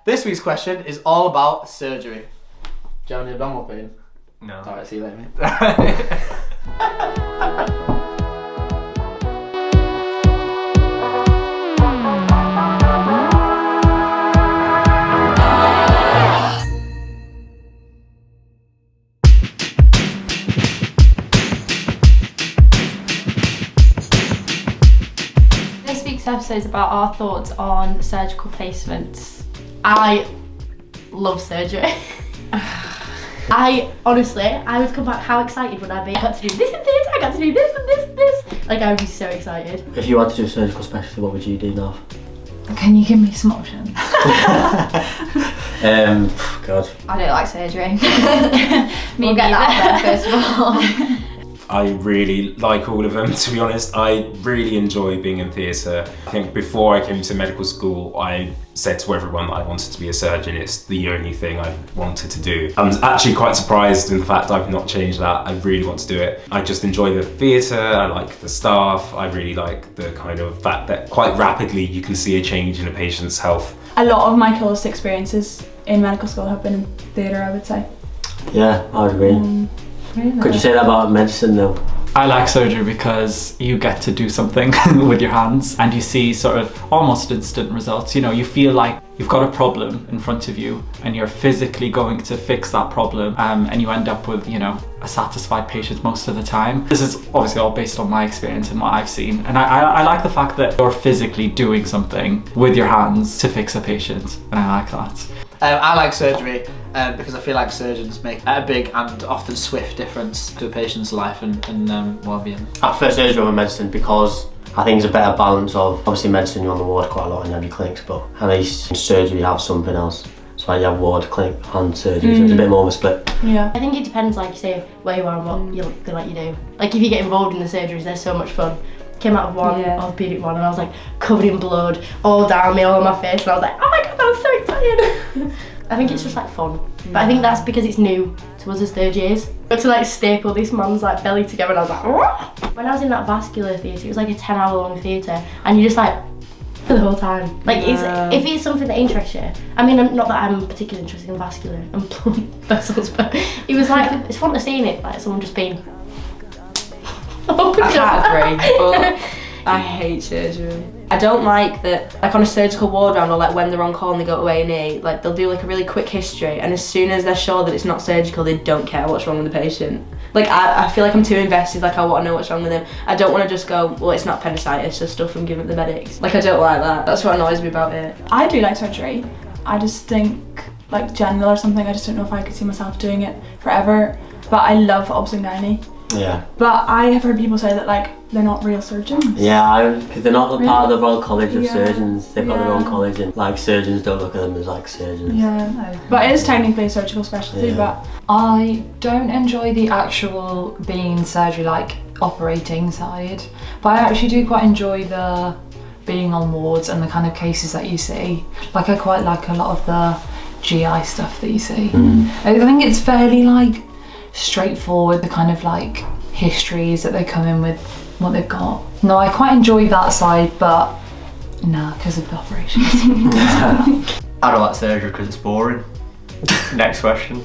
This week's question is all about surgery. Do you have any abdominal pain? No. Alright, see you later, mate. This week's episode is about our thoughts on surgical placements. I love surgery. I would come back how excited would I be? I got to do this and this, I got to do this and this and this. Like, I would be so excited. If you had to do a surgical specialty, what would you do now? Can you give me some options? God. I don't like surgery. We'll get that there first of all. I really like all of them, to be honest. I really enjoy being in theatre. I think before I came to medical school, I said to everyone that I wanted to be a surgeon. It's the only thing I wanted to do. I'm actually quite surprised in the fact I've not changed that. I really want to do it. I just enjoy the theatre, I like the staff, I really like the kind of fact that quite rapidly you can see a change in a patient's health. A lot of my closest experiences in medical school have been in theatre, I would say. Yeah, I would agree. Really? Could you say that about medicine though? I like surgery because you get to do something with your hands and you see sort of almost instant results. You know, you feel like you've got a problem in front of you and you're physically going to fix that problem, and you end up with, you know, a satisfied patient most of the time. This is obviously all based on my experience and what I've seen, and I like the fact that you're physically doing something with your hands to fix a patient, and I like that. I like surgery because I feel like surgeons make a big and often swift difference to a patient's life and well-being. I prefer surgery over medicine because I think there's a better balance of, obviously medicine you're on the ward quite a lot in every clinics, but at least in surgery you have something else. So like you have ward, clinic and surgery, so it's a bit more of a split. Yeah. I think it depends, like you say, where you are and what you feel like you do. Like if you get involved in the surgeries, they're so much fun. Came out of one, orthopedic one, and I was like covered in blood, all down me, all on my face, and I was like, oh my god, I was so excited. I think it's just like fun, but I think that's because it's new to us as third years. But to like staple this man's like belly together, and I was like, "Whoa!" When I was in that vascular theatre, it was like a 10-hour long theatre, and you just like for the whole time. Like if it's something that interests you. I mean, not that I'm particularly interested in vascular and blood vessels, but it was like it's fun to see in it, like someone just being. I can't agree, but I hate surgery. I don't like that, like on a surgical ward round or like when they're on call and they go to A&E, like they'll do like a really quick history, and as soon as they're sure that it's not surgical, they don't care what's wrong with the patient. Like I feel like I'm too invested, like I want to know what's wrong with him. I don't want to just go, well, it's not appendicitis, just stuff from giving the medics. Like I don't like that. That's what annoys me about it. I do like surgery. I just think like general or something, I just don't know if I could see myself doing it forever. But I love obs and gynae. Yeah. But I have heard people say that like they're not real surgeons. Yeah, because they're not Really? part of the Royal College of Yeah. Surgeons. They've got their own Yeah. college, and like surgeons don't look at them as like surgeons. Yeah. But it is technically a surgical specialty, Yeah. but I don't enjoy the actual being in surgery, like operating side, but I actually do quite enjoy the being on wards and the kind of cases that you see. Like I quite like a lot of the GI stuff that you see. I think it's fairly like straightforward, the kind of like histories that they come in with, what they've got. No, I quite enjoy that side, but nah, because of the operations. I don't like surgery because it's boring. Next question.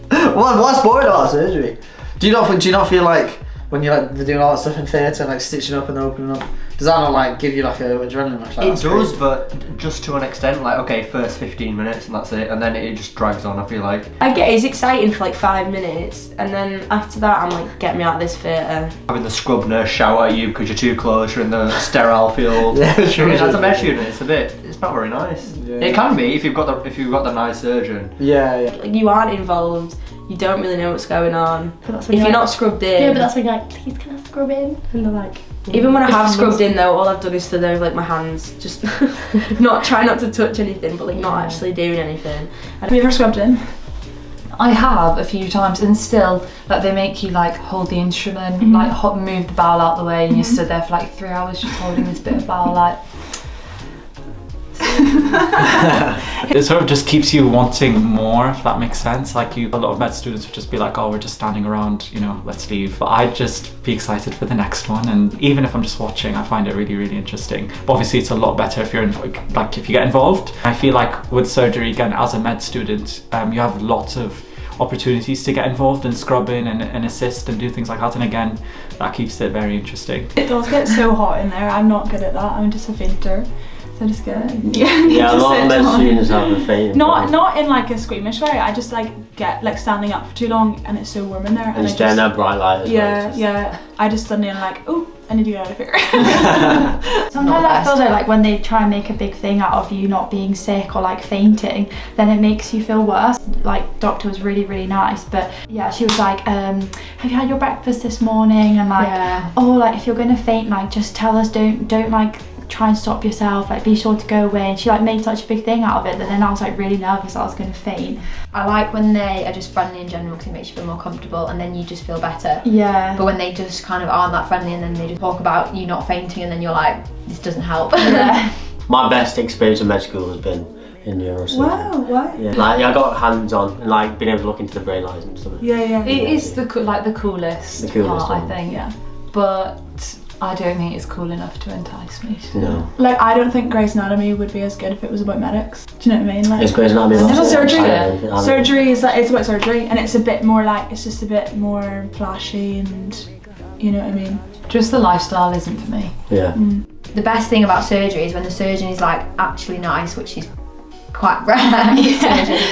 What's boring about surgery? Do you not feel like when you're like doing all that stuff in theatre and like stitching up and opening up, does that not like give you like a adrenaline rush? Like, It that's does, great. but just to an extent. Like, okay, first 15 minutes and that's it, and then it just drags on, I feel like. I get it's exciting for like 5 minutes, and then after that I'm like, get me out of this theatre. Having the scrub nurse shout at you because you're too close, you're in the sterile field. Yeah, true. I mean, as a mesh unit, it's not very nice. Yeah. It can be if you've got the nice surgeon. Yeah. Like you aren't involved, you don't really know what's going on. But that's If when you're like, not scrubbed in. yeah, but that's when you're like, please can I scrub in? And they're like, Even when I have scrubbed in though, all I've done is stood there with like my hands, just try not to touch anything, but like not actually doing anything. have you ever scrubbed in? I have a few times, and still, like they make you like hold the instrument, like move the bowel out the way, and you stood there for like 3 hours just holding this bit of bowel, like. It sort of just keeps you wanting more, if that makes sense. Like a lot of med students would just be like, oh, we're just standing around, you know, let's leave. But I'd just be excited for the next one. And even if I'm just watching, I find it really, really interesting. But obviously it's a lot better if you're if you get involved. I feel like with surgery, again, as a med student, you have lots of opportunities to get involved in scrubbing and assist and do things like that, and again that keeps it very interesting. It does get so hot in there. I'm not good at that. I'm just a fainter, so I just get yeah, a lot of med students have a fainting not in like a squeamish way. I just like get like standing up for too long and it's so warm in there, and it's down that bright light as well. Yeah, I just suddenly am like, oh, I need to get out of here. Sometimes I feel that like when they try and make a big thing out of you not being sick or like fainting, then it makes you feel worse. Like doctor was really, really nice, but yeah, she was like, have you had your breakfast this morning? And like, oh, like if you're gonna faint, like just tell us, don't like try and stop yourself, like be sure to go away. And she like made such a big thing out of it that then I was like really nervous that I was going to faint. I like when they are just friendly in general because it makes you feel more comfortable and then you just feel better. Yeah. But when they just kind of aren't that friendly and then they just talk about you not fainting and then you're like, this doesn't help. Yeah. My best experience in med school has been in neurosurgery. Wow, why? Yeah, like I got hands on and like being able to look into the brain lines and stuff. Yeah. It is the coolest part, I think. Yeah. But I don't think it's cool enough to entice me. No. Like I don't think Grey's Anatomy would be as good if it was about medics. Do you know what I mean? Like, It's Grey's Anatomy. Surgery is like, it's about surgery, and it's a bit more like, it's just a bit more flashy, and you know what I mean. Just the lifestyle isn't for me. Yeah. The best thing about surgery is when the surgeon is like actually nice, which is quite rare in surgeons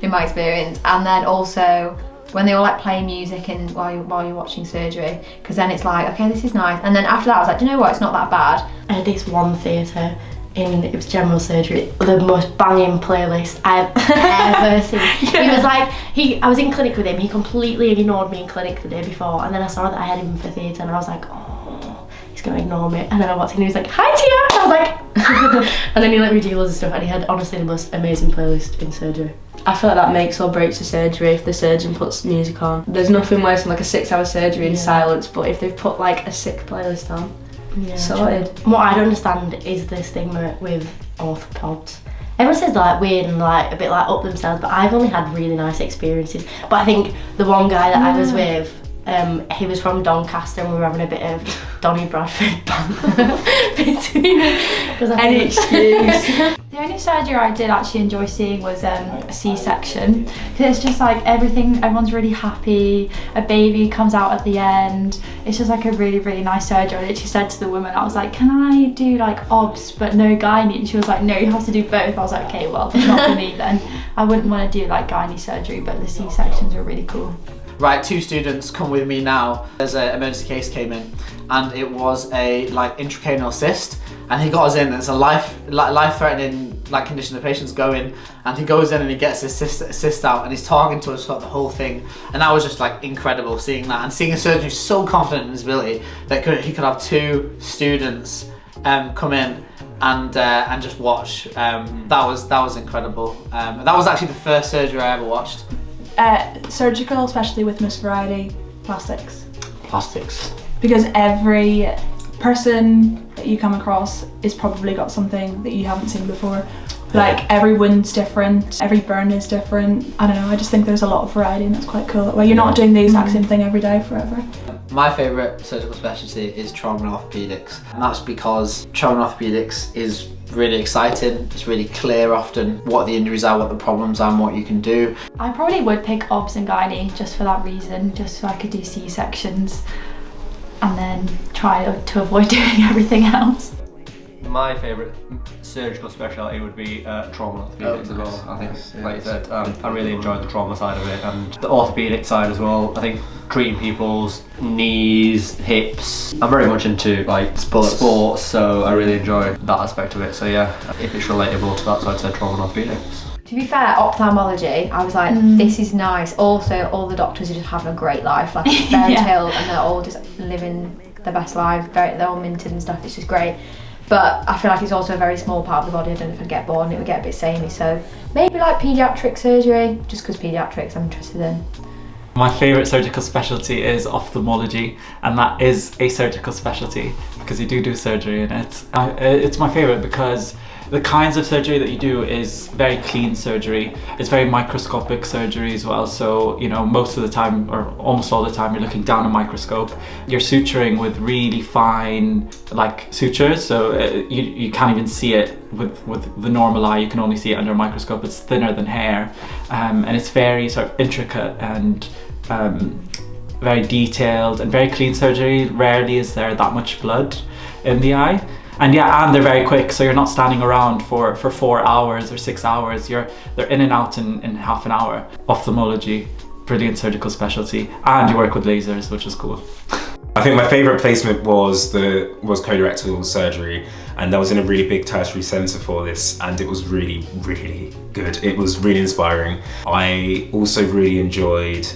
in my experience, and then also when they all like play music and while you're watching surgery, because then it's like, okay, this is nice, and then after that I was like, do you know what, it's not that bad. I had this one theatre it was general surgery, the most banging playlist I've ever seen. He was like, I was in clinic with him, he completely ignored me in clinic the day before, and then I saw that I had him for theatre and I was like, oh, he's gonna ignore me. And then I walked in and he was like, hi Tia! And I was like, and then he let me do loads of stuff, and he had honestly the most amazing playlist in surgery. I feel like that makes or breaks a surgery if the surgeon puts music on. There's nothing worse than like a 6-hour surgery in silence, but if they've put like a sick playlist on, sorted. What I don't understand is the stigma with orthopods. Everyone says they're like weird and like a bit like up themselves, but I've only had really nice experiences. But I think the one guy that I was with, he was from Doncaster and we were having a bit of Donny Bradford banter between any excuse. The only surgery I did actually enjoy seeing was a C-section, because it's just like everyone's really happy, a baby comes out at the end, it's just like a really, really nice surgery. I literally said to the woman, I was like, can I do like obs but no gynae? And she was like, no, you have to do both. I was like, okay, well, it's not for me then. I wouldn't want to do like gynae surgery, but the C-sections were really cool. Right, 2 students come with me now. There's an emergency case came in, and it was a like intracranial cyst, and he got us in. It's a life-threatening like condition. The patient's going, and he goes in and he gets his cyst out, and he's talking to us about the whole thing. And that was just like incredible seeing that, and seeing a surgeon who's so confident in his ability that he could have 2 students come in and just watch. That was incredible. That was actually the first surgery I ever watched. Surgical, especially with most variety, plastics. Plastics. Because every person that you come across is probably got something that you haven't seen before. Like every wound's different, every burn is different. I don't know, I just think there's a lot of variety and that's quite cool. That way you're not doing the exact same thing every day forever. My favourite surgical specialty is trauma and orthopedics, and that's because trauma and orthopedics is really exciting. It's really clear often what the injuries are, what the problems are, and what you can do. I probably would pick obs and gynae just for that reason, just so I could do C-sections and then try to avoid doing everything else. My favourite surgical specialty would be trauma and orthopedics as well. I think, like you said, I really enjoyed the trauma side of it and the orthopedic side as well. I think treating people's knees, hips. I'm very much into like sports, so I really enjoy that aspect of it. So yeah, if it's relatable to that, so I'd say trauma and orthopedics. To be fair, ophthalmology, I was like, this is nice. Also, all the doctors are just having a great life, like very chilled, and they're all just living their best lives. They're all minted and stuff. It's just great. But I feel like it's also a very small part of the body. I don't know if I'd get bored and it would get a bit samey. So maybe like paediatric surgery, just because paediatrics I'm interested in. My favourite surgical specialty is ophthalmology, and that is a surgical specialty because you do surgery in it. It's my favourite because The kinds of surgery that you do is very clean surgery. It's very microscopic surgery as well. So, you know, most of the time, or almost all the time, you're looking down a microscope. You're suturing with really fine, like, sutures. So you can't even see it with the normal eye. You can only see it under a microscope. It's thinner than hair. And it's very sort of intricate and very detailed and very clean surgery. Rarely is there that much blood in the eye. And yeah, and they're very quick, so you're not standing around for 4 hours or 6 hours. They're in and out in half an hour. Ophthalmology, brilliant surgical specialty, and you work with lasers, which is cool. I think my favourite placement was colorectal surgery, and I was in a really big tertiary centre for this, and it was really, really good. It was really inspiring. I also really enjoyed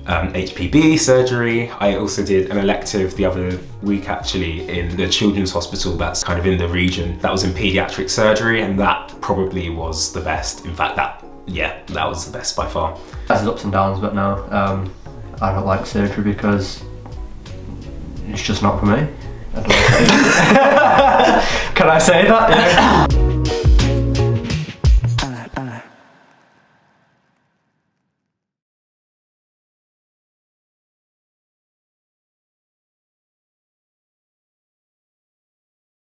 HPB surgery. I also did an elective the other week actually in the children's hospital that's kind of in the region. That was in paediatric surgery, and that probably was the best. In fact, that was the best by far. There's ups and downs, but no, I don't like surgery because it's just not for me. I don't like it. Can I say that?